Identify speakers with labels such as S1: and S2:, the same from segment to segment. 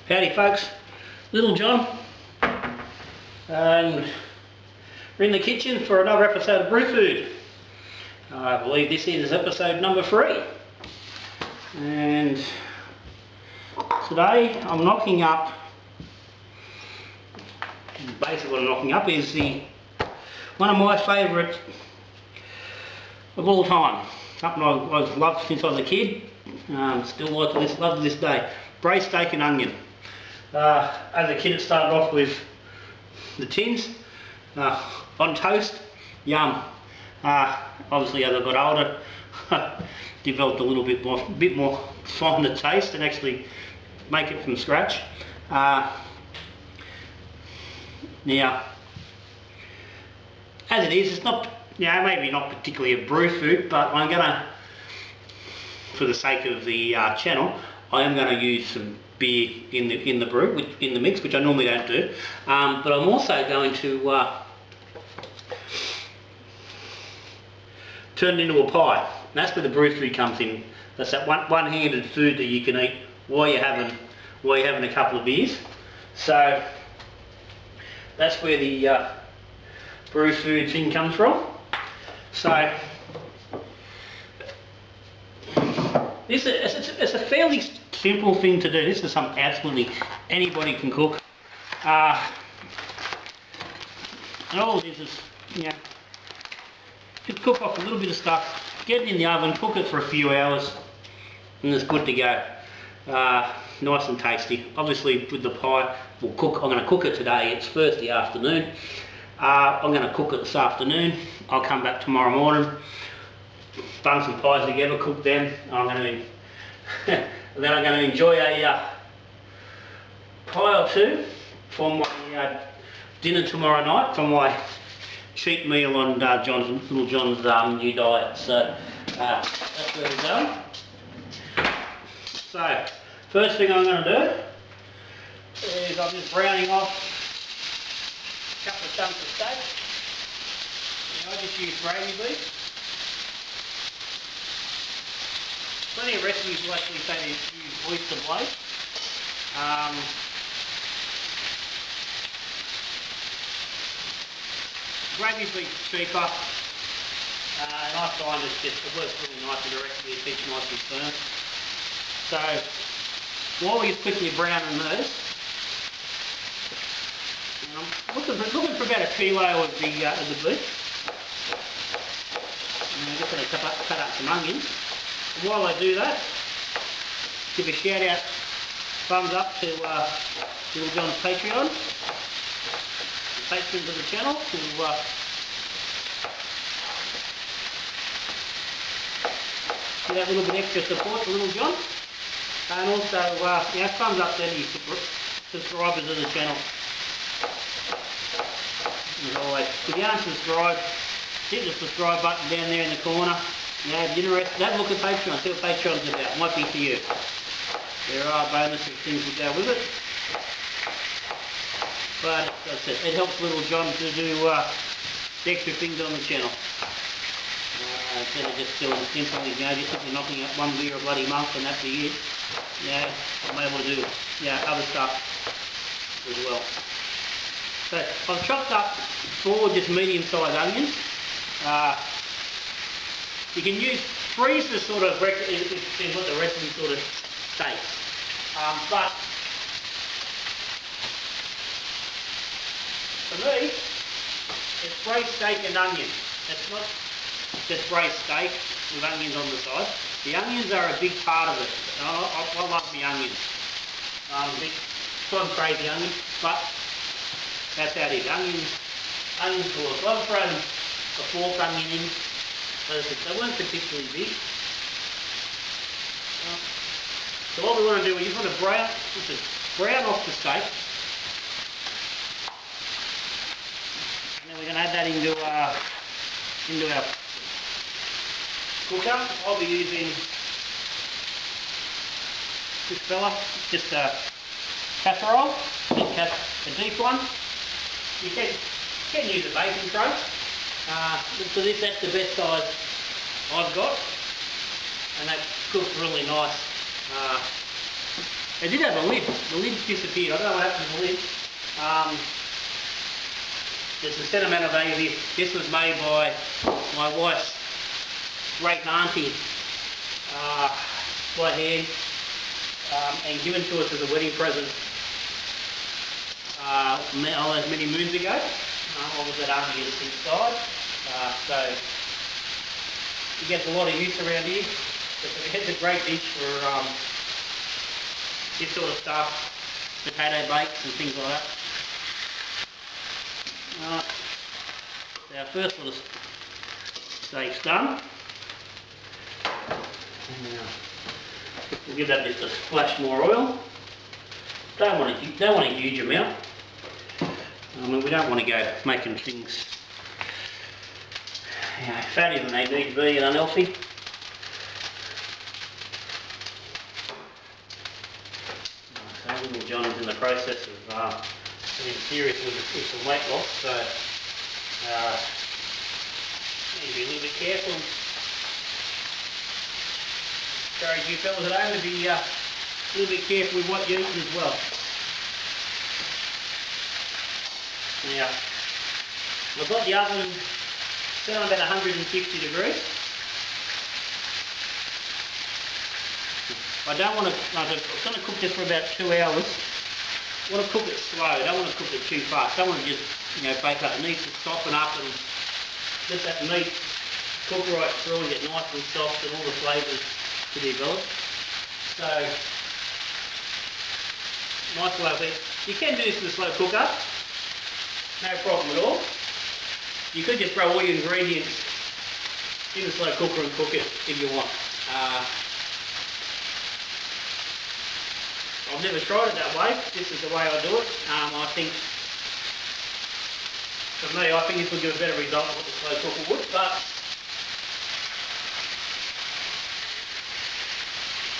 S1: Howdy folks, Little John, and we're in the kitchen for another episode of Brew Food. I believe this is episode number 3, and today I'm knocking up, basically what I'm knocking up is one of my favourite of all time, something I've loved since I was a kid, still like to love to this day, braised steak and onion. As a kid it started off with the tins, on toast, yum. Obviously as I got older, developed a little bit more finer taste and actually make it from scratch. Now, as it is, it's not, maybe not particularly a brew food, but I'm gonna, for the sake of the channel, I am going to use some beer in the brew, in the mix, which I normally don't do. But I'm also going to turn it into a pie. And that's where the brew food comes in. That's that one-handed food that you can eat while you're having a couple of beers. So that's where the brew food thing comes from. So it's a fairly simple thing to do. This is something absolutely anybody can cook. And all it is, just cook off a little bit of stuff, get it in the oven, cook it for a few hours, and it's good to go. Nice and tasty. Obviously with the pie, I'm going to cook it today. It's Thursday afternoon. I'm going to cook it this afternoon. I'll come back tomorrow morning, bung some pies together, cook them. And then I'm going to enjoy a pie or two for my dinner tomorrow night, for my cheat meal on Little John's new diet. So that's where we're going. So first thing I'm going to do is I'm just browning off a couple of chunks of steak. I just use gravy beef. Plenty of recipes will actually say to use oyster blade. Gravy beef cheaper, and I find it works really nice in a recipe. It keeps nice and firm. So while we're quickly browning those, I'm looking for about a kilo of the beef. And I'm just going to cut up some onions. And while I do that, give a shout out, thumbs up to Little John's Patreon, the patrons of the channel, who give that little bit extra support to Little John, and also thumbs up to any subscribers of the channel. As always, if you aren't subscribed, hit the subscribe button down there in the corner. If you're interested, have a look at Patreon, see what Patreon's about, might be for you. There are bonuses, things that go with it. But as I said, it helps Little John to do extra things on the channel. Instead of just doing simply, just simply knocking out one beer a bloody month and that be it. I'm able to do other stuff as well. So I've chopped up 4 just medium-sized onions. You can use 3 to sort of, it depends what the recipe sort of states. But for me, it's braised steak and onion. It's not just braised steak with onions on the side. The onions are a big part of it. I love the onions. I'm crazy onions, but that's how it is. Onions for us. I've thrown a 4th onion in. They weren't particularly big. So what we want to do, we just want to brown off the steak. And then we're going to add that into our cooker. I'll be using this fella, just a casserole, a deep one. You can use a baking tray. So that's the best size I've got, and that cooks really nice It did have a lid. The lid disappeared. I don't know what happened to the lid. There's a sentimental value of this. This was made by my wife's great auntie by hand and given to us as a wedding present many moons ago. I was at auntie has since died. So it gets a lot of use around here. It's a great dish for this sort of stuff, potato bakes and things like that. So our first little steak's done. Now, we'll give that just a splash more oil. Don't want a huge amount. I mean, we don't want to go making things fattier than they need to be and unhealthy. So little John's in the process of getting serious with some weight loss, so need to be a little bit careful. Encourage you fellas at home to be a little bit careful with what you eat as well. Now, we've got the oven set on about 150 degrees. I don't want to, I'm going to cook this for about 2 hours. I want to cook it slow, I don't want to cook it too fast. I don't want to just, bake up. It needs to soften up and let that meat cook right through and get nice and soft and all the flavours to develop. So, nice way of it. You can do this in a slow cooker, no problem at all. You could just throw all your ingredients in the slow cooker and cook it if you want. I've never tried it that way. This is the way I do it. I think, for me, I think this will give a better result than what the slow cooker would. But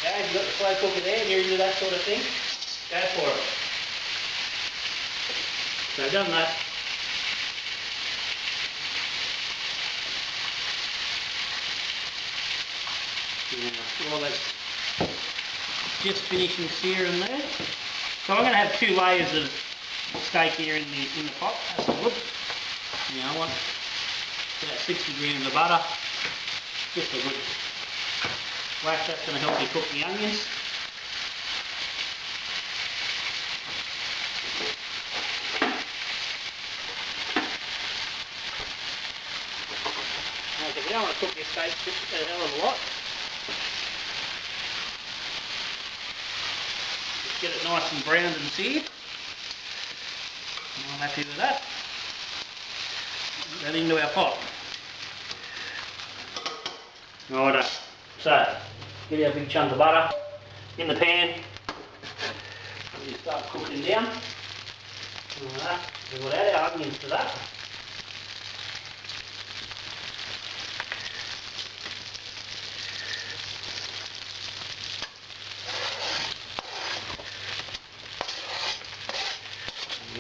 S1: yeah, you've got the slow cooker there, and you're into that sort of thing. Go for it. So I've done that. Yeah, well, that's just finishing searing there. So I'm going to have 2 layers of steak here in the pot. That's good. I want about 60 grams of butter. Just a good whack. That's going to help me cook the onions. Because we don't want to cook this steak a hell of a lot. Get it nice and browned and seared. I'm happy with that. Put that into our pot. Righto. So, get our big chunk of butter in the pan. We start cooking down. Alright, we'll add our onions to that.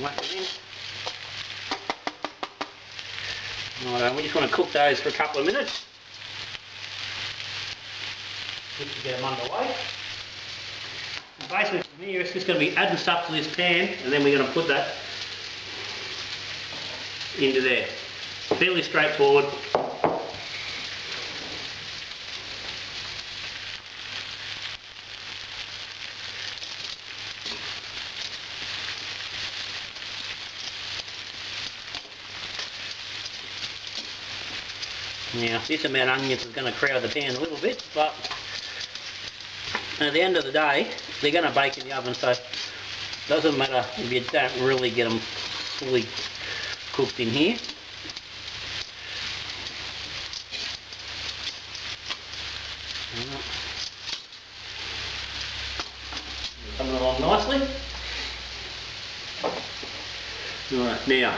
S1: Whack it in. Right, we just want to cook those for a couple of minutes just to get them underway. And basically from here it's just going to be adding stuff to this pan and then we're going to put that into there. Fairly straightforward. Now, this amount of onions is going to crowd the pan a little bit, but at the end of the day, they're going to bake in the oven, so it doesn't matter if you don't really get them fully cooked in here. Coming along nicely. Alright, now,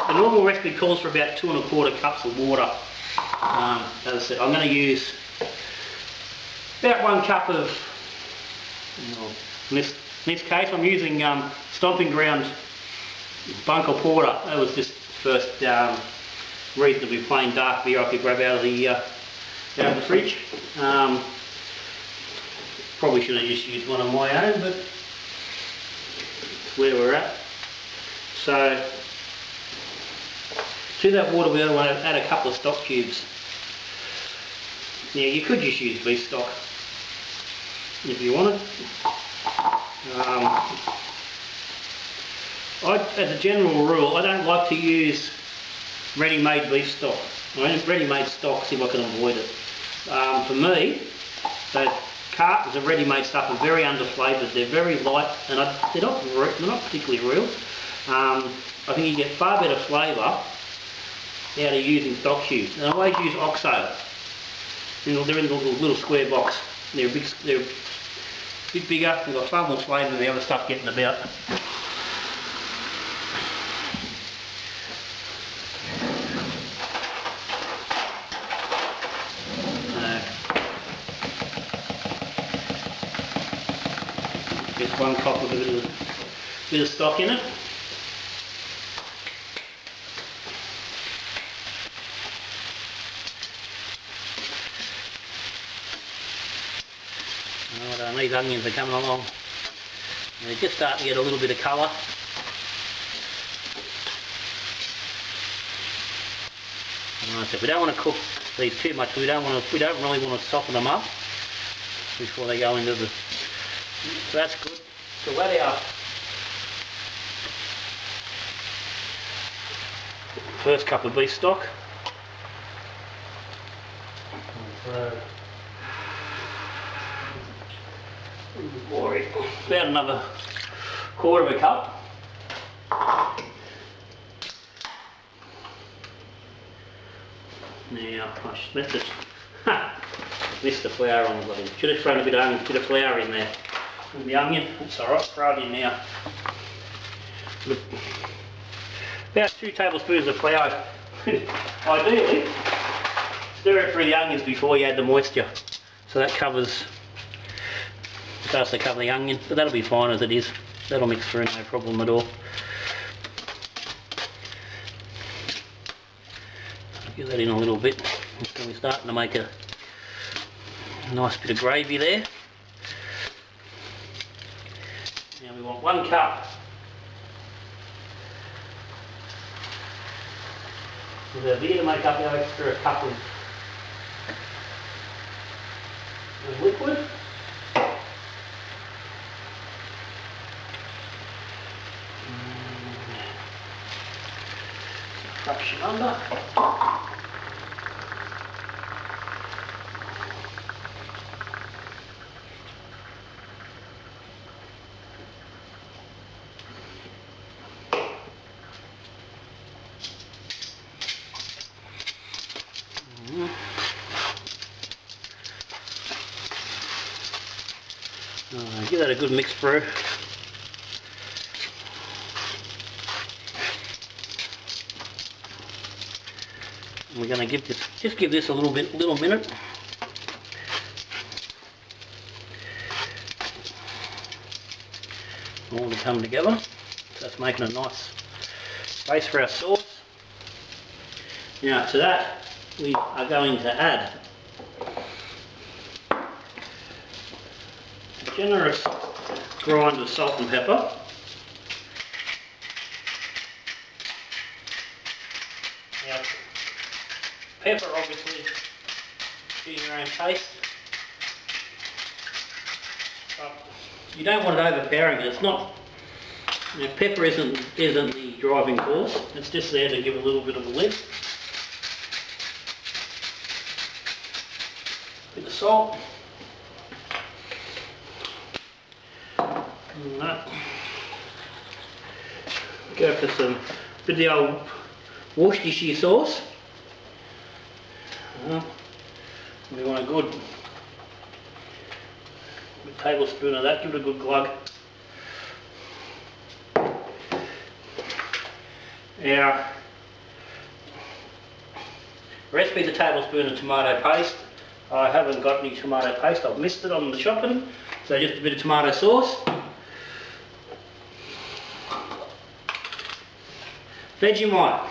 S1: the normal recipe calls for about 2 1/4 cups of water. As I said, I'm going to use about 1 cup of, in this case I'm using stomping ground bunker porter. That was just first reasonably plain dark beer I could grab out of the fridge. Probably should have just used one of my own, but it's where we're at. So to that water we're going to add a couple of stock cubes. Now you could just use beef stock if you wanted. As a general rule, I don't like to use ready-made beef stock. I mean, ready-made stocks if I can avoid it. For me, those cartons of ready-made stuff are very underflavoured. They're very light, and they're not particularly real. I think you get far better flavour out of using stock cubes. And I always use OXO. They're in the little square box. They're a bit bigger. They've got far more flavour than the other stuff getting about. Just one cup with a bit of stock in it. And these onions are coming along. They're just starting to get a little bit of colour. So we don't want to cook these too much. We don't really want to soften them up before they go into the. So that's good. So let our first cup of beef stock. About another quarter of a cup. Now I missed the flour on the bloody. Should have thrown a bit of flour in there. And the onion, it's alright, throw it in now. About 2 tablespoons of flour. Ideally, stir it through the onions before you add the moisture. So that starts to cover the onion, but that'll be fine as it is. That'll mix through, no problem at all. Get that in a little bit. So we're starting to make a nice bit of gravy there. Now we want 1 cup of the beer to make up our extra cup of liquid. Fraction under. Give that a good mix through. We're going to give this a little minute. All to come together. So that's making a nice base for our sauce. Now to that we are going to add a generous grind of salt and pepper. Now, pepper obviously to your own taste, but you don't want it overpowering. It's not. Pepper isn't the driving force. It's just there to give a little bit of a lift. Bit of salt. And that. Go for some bit of the old Worcestershire sauce. We want a good tablespoon of that. Give it a good glug. Our recipe's a tablespoon of tomato paste. I haven't got any tomato paste. I've missed it on the shopping. So just a bit of tomato sauce. Vegemite.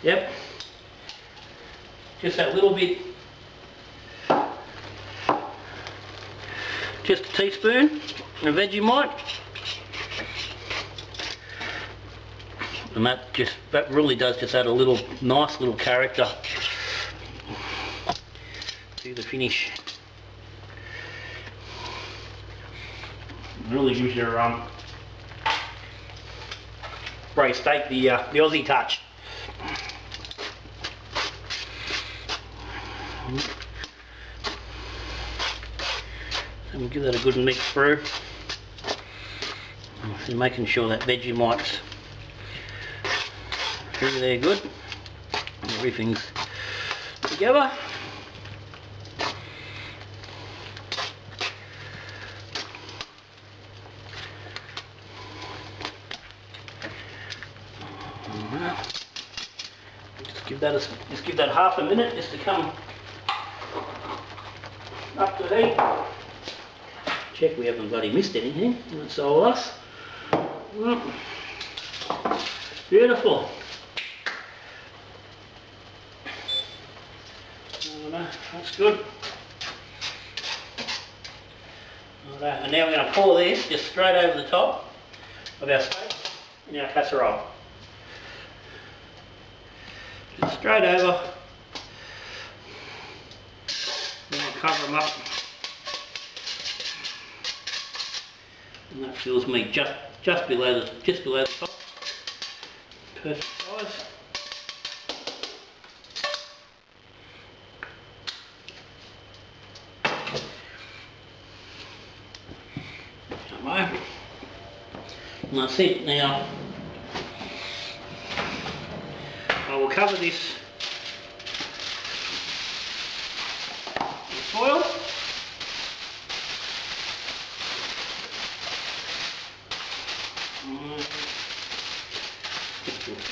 S1: Yep. Just that little bit just a teaspoon of Vegemite, and that really does just add a nice little character to the finish. Really gives your braised steak the Aussie touch. And we'll give that a good mix through, and making sure that Vegemite's through there good. Everything's together. Just give that half a minute just to come up to heat. Check we haven't bloody missed anything. That's all us. Beautiful. That's good. And now we're going to pour this just straight over the top of our steak in our casserole. Just straight over. And we'll cover them up. And that fills me just below the top. Perfect size. And that's it. Now I will cover this with foil.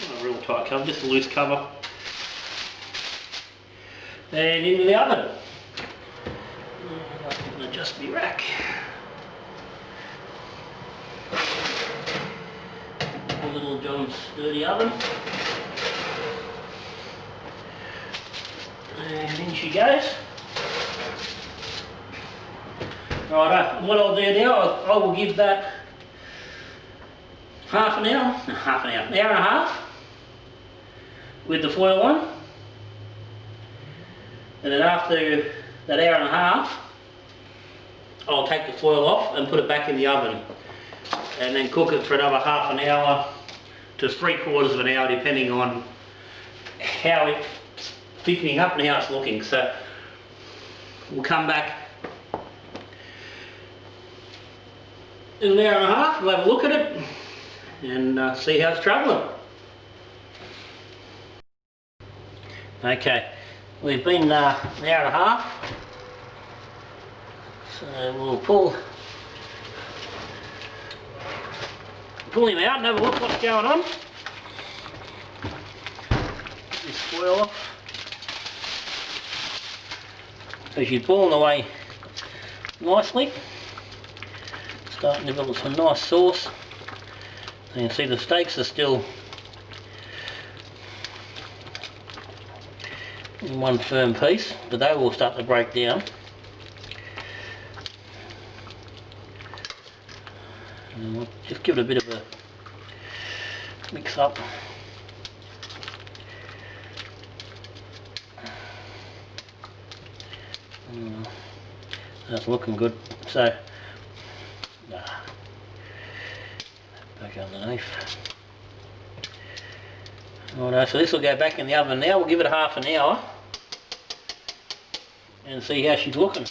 S1: Not a real tight cover, just a loose cover. And into the oven. I can adjust my rack. Littlejohns sturdy oven. And in she goes. Right, what I'll do now, I will give that an hour and a half with the foil on. And then after that hour and a half, I'll take the foil off and put it back in the oven. And then cook it for another half an hour to 3/4 of an hour, depending on how it's thickening up and how it's looking. So we'll come back in an hour and a half, we'll have a look at it and see how it's travelling. Okay, we've been an hour and a half, so we'll pull him out and have a look what's going on. Get this foil off. So she's boiling away nicely. Starting to develop some nice sauce. You can see the steaks are still in one firm piece, but they will start to break down. And we'll just give it a bit of a mix up. That's looking good. So, back underneath. Alright, so this will go back in the oven now. We'll give it half an hour and see how she's looking.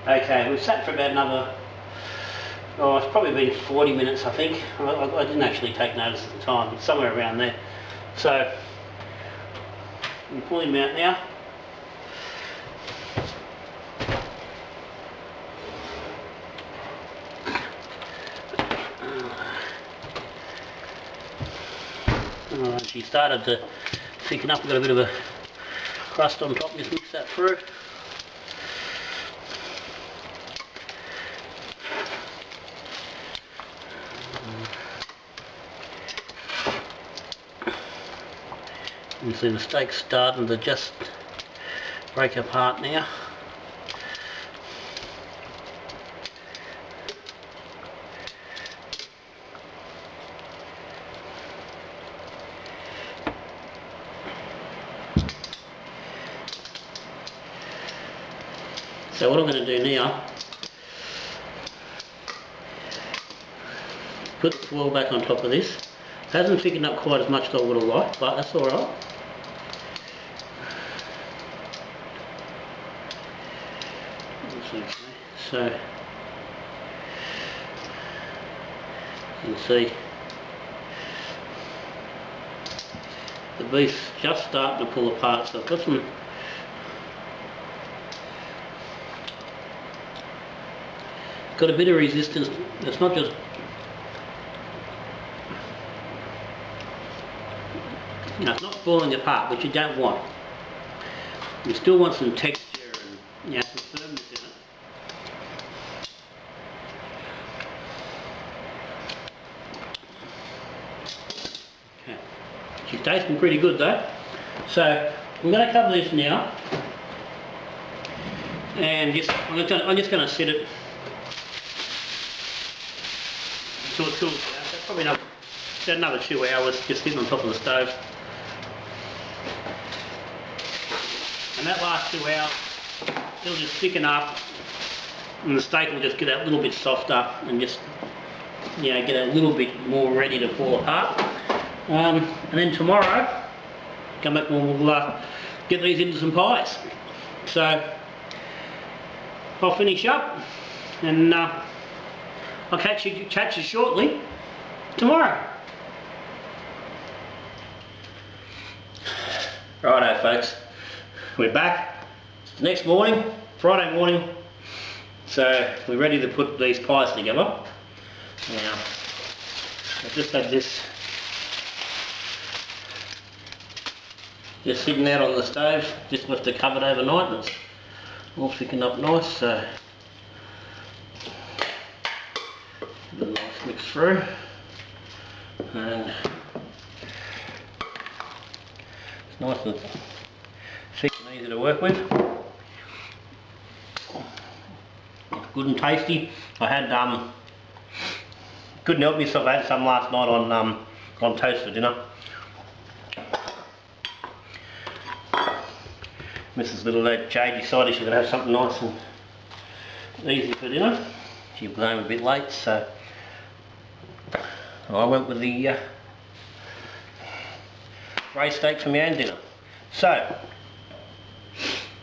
S1: Okay, we've sat for about another, it's probably been 40 minutes I think. I didn't actually take notice at the time, it's somewhere around there. So, I'm pulling him out now. Alright, she started to thicken up, we've got a bit of a crust on top, just mix that through. You can see the steak's starting to just break apart now. So what I'm going to do now, put the foil back on top of this. It hasn't thickened up quite as much as I would have liked, but that's alright. So you can see the beef's just starting to pull apart, so I've got some got a bit of resistance. It's not just it's not falling apart, which you don't want. You still want some texture and some firmness in it. Okay. She's tasting pretty good though. So I'm going to cover this now, and I'm just going to sit it till it cools down. So probably another 2 hours just sitting on top of the stove. And that last 2 hours, it'll just thicken up, and the steak will just get a little bit softer and just, get a little bit more ready to fall apart. And then tomorrow, come back and we'll get these into some pies. So I'll finish up, and I'll catch you shortly tomorrow. Righto folks, we're back. It's the next morning, Friday morning, so we're ready to put these pies together. Now, I've just had this just sitting out on the stove, just left it covered overnight, and it's all thickened up nice, so a nice mix through, and it's nice and thick and easy to work with. It's good and tasty. I had couldn't help myself, I had some last night on toast for dinner. Mrs. Little Jade decided she's going to have something nice and easy for dinner. She was home a bit late, so I went with the braised steak for my own dinner. So,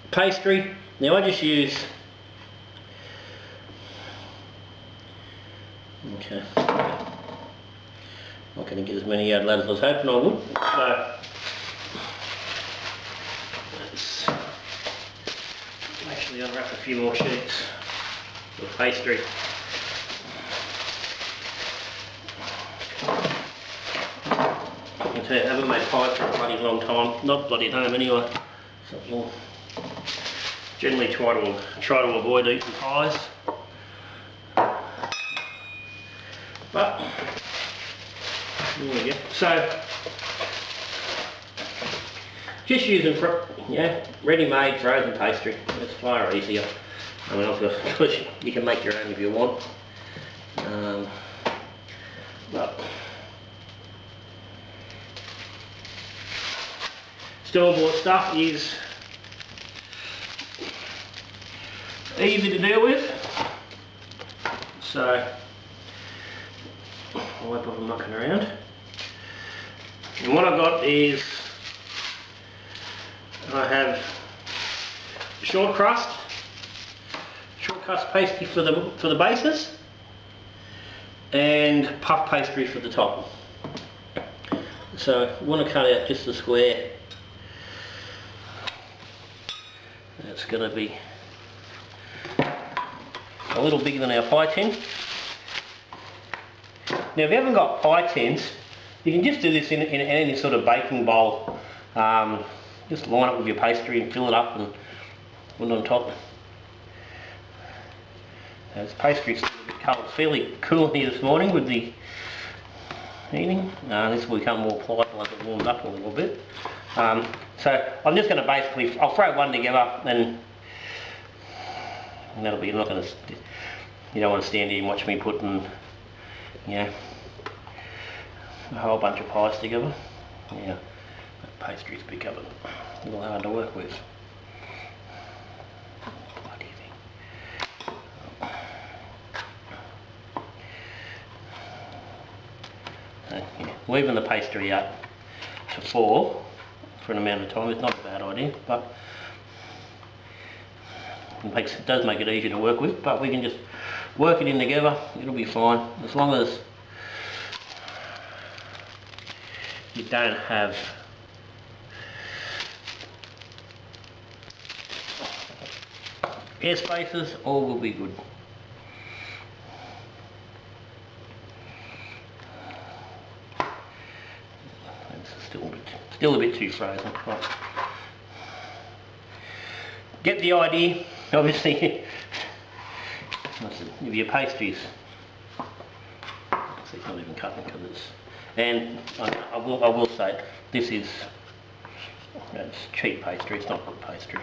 S1: pastry. Now I just use, okay, not going to get as many out as I was hoping I would. So, let's actually unwrap a few more sheets of pastry. I haven't made pie for a bloody long time, not bloody at home anyway, so we'll generally try to avoid eating pies, but there we go. So just using ready-made frozen pastry, it's far easier. I mean, of course you can make your own if you want, but store-bought stuff is easy to deal with, so I won't bother mucking around. And what I've got is, I have short crust pastry for the bases, and puff pastry for the top. So I want to cut out just a square. It's going to be a little bigger than our pie tin. Now if you haven't got pie tins, you can just do this in any sort of baking bowl. Just line it with your pastry and fill it up and put it on top. This pastry's still a bit cold. It's fairly cool here this morning with the heating. This will become more pliable as it warms up a little bit. So I'm just going to basically, I'll throw one together and that'll be, you don't want to stand here and watch me putting, a whole bunch of pies together. Yeah, that pastry's becoming a little hard to work with. Bloody thing. So, yeah, leaving the pastry up to 4 for an amount of time is not a bad idea, but it does make it easier to work with, but we can just work it in together, it'll be fine, as long as you don't have air spaces, all will be good. It's still a bit too frozen. Right. Get the idea, obviously. If your pastries, it's not even cutting because it's, and I will say this is it's cheap pastry, it's not good pastry.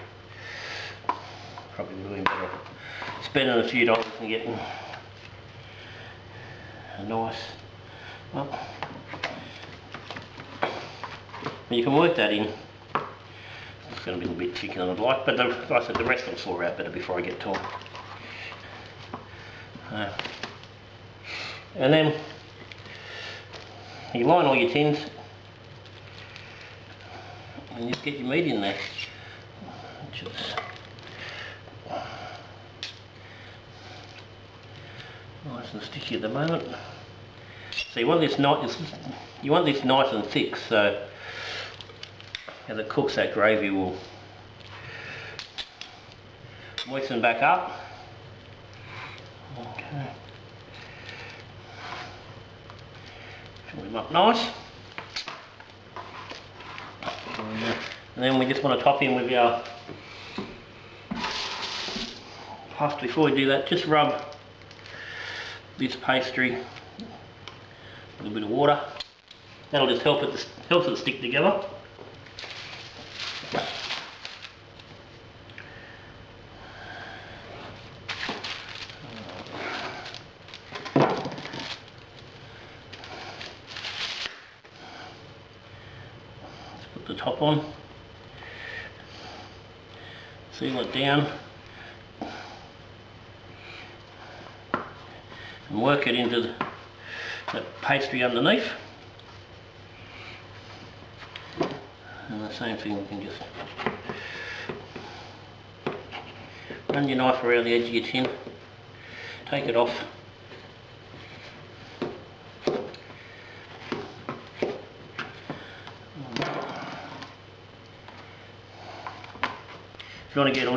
S1: Probably doing better spending a few dollars and getting a nice, well, you can work that in. It's going to be a bit thicker than I'd like, but like I said, the rest will fall out better before I get to them. And then you line all your tins and just get your meat in there. Just nice and sticky at the moment. So you want this nice and thick, so as it cooks, that gravy will moisten back up. Okay. Fill them up nice. And then we just want to top in with our, before we do that, just rub this pastry with a little bit of water. That'll just help it stick together. The top on, seal it down and work it into the pastry underneath, and the same thing, we can just run your knife around the edge of your tin, take it off. If you want to get a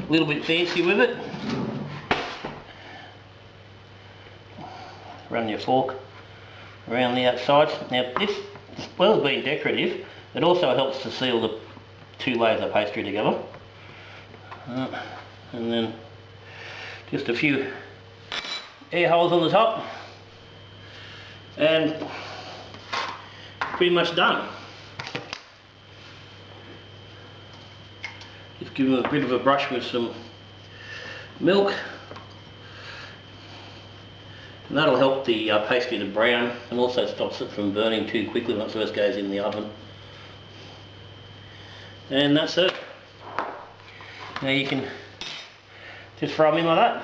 S1: little bit fancy with it, run your fork around the outside. Now this, as well as being decorative, it also helps to seal the 2 layers of pastry together. And then just a few air holes on the top and pretty much done. Just give them a bit of a brush with some milk, and that'll help the pastry to brown and also stops it from burning too quickly when it first goes in the oven. And that's it. Now you can just throw them in like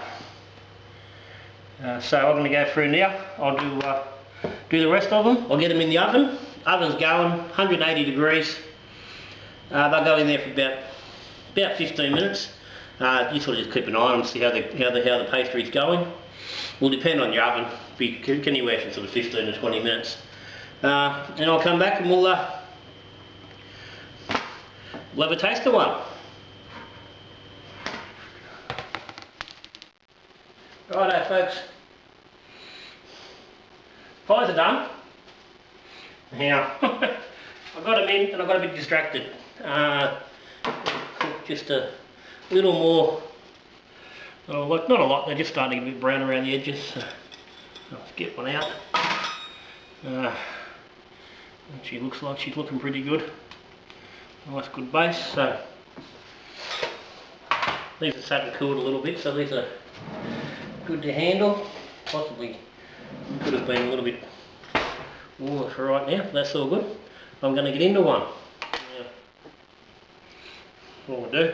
S1: that. So I'm going to go through now. I'll do the rest of them. I'll get them in the oven. Oven's going 180 degrees. They'll go in there for about 15 minutes. You sort of just keep an eye on them, see how the pastry's going. Will depend on your oven. Be anywhere from sort of 15 to 20 minutes. And I'll come back and we'll have a taste of one. Righto folks, pies are done. Now, I got them in and I got a bit distracted. Just a little more, not a lot, they're just starting to get a bit brown around the edges. So let's get one out. She looks like she's looking pretty good. Nice good base. So these are sat and cooled a little bit, so these are good to handle. Possibly could have been a little bit warmer for right now, but that's all good. I'm going to get into one. Now, what we'll do,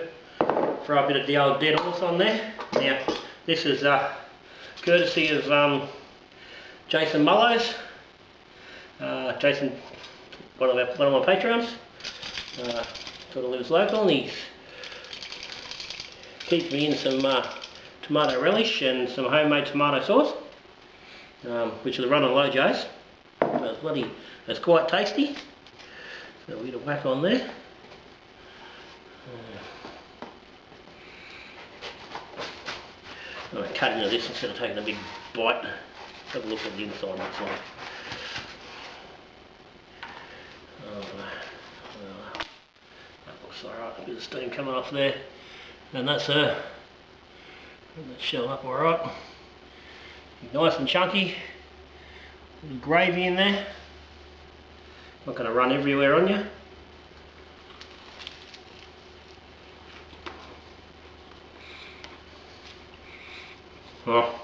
S1: throw a bit of the old dead horse on there. Now, this is courtesy of Jason Mullows. Jason, one of my patrons, sort of lives local, and he keeps me in some tomato relish and some homemade tomato sauce, which are the run on low Joes. It's quite tasty. So we'll get a whack on there. I'm going to cut into this instead of taking a big bite. Have a look at the inside looks like. That looks alright, a bit of steam coming off there. And that's shell up alright. Nice and chunky. Gravy in there. Not going to run everywhere on you. Oh.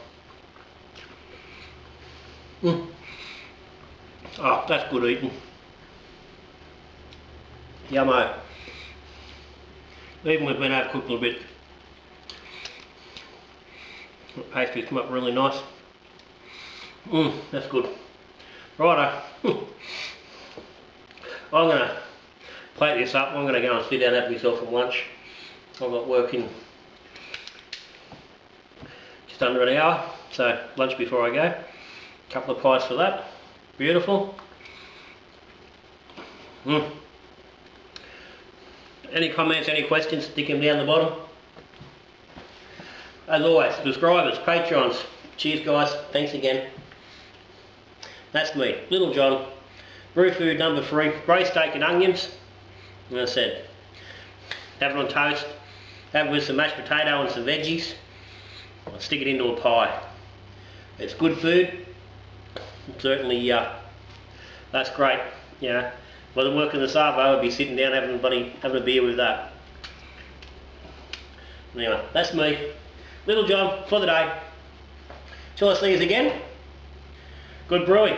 S1: Oh, that's good eating. Yummo. Even with being overcooked a little bit, the pastry's come up really nice. That's good. Righto. I'm going to plate this up. I'm going to go and sit down and have myself some lunch. I've got work in just under an hour, so lunch before I go. A couple of pies for that. Beautiful. Any comments, any questions, stick them down the bottom. As always, subscribers, patrons, cheers guys, thanks again. That's me, Little John. Brew food number 3, braised steak and onions. As I said, have it on toast, have it with some mashed potato and some veggies. I'll stick it into a pie. It's good food. Certainly, that's great. You know, wasn't working the Savo, I'd be sitting down having a beer with that. Anyway, that's me, Little John, for the day. Till I see you again. Good brewing.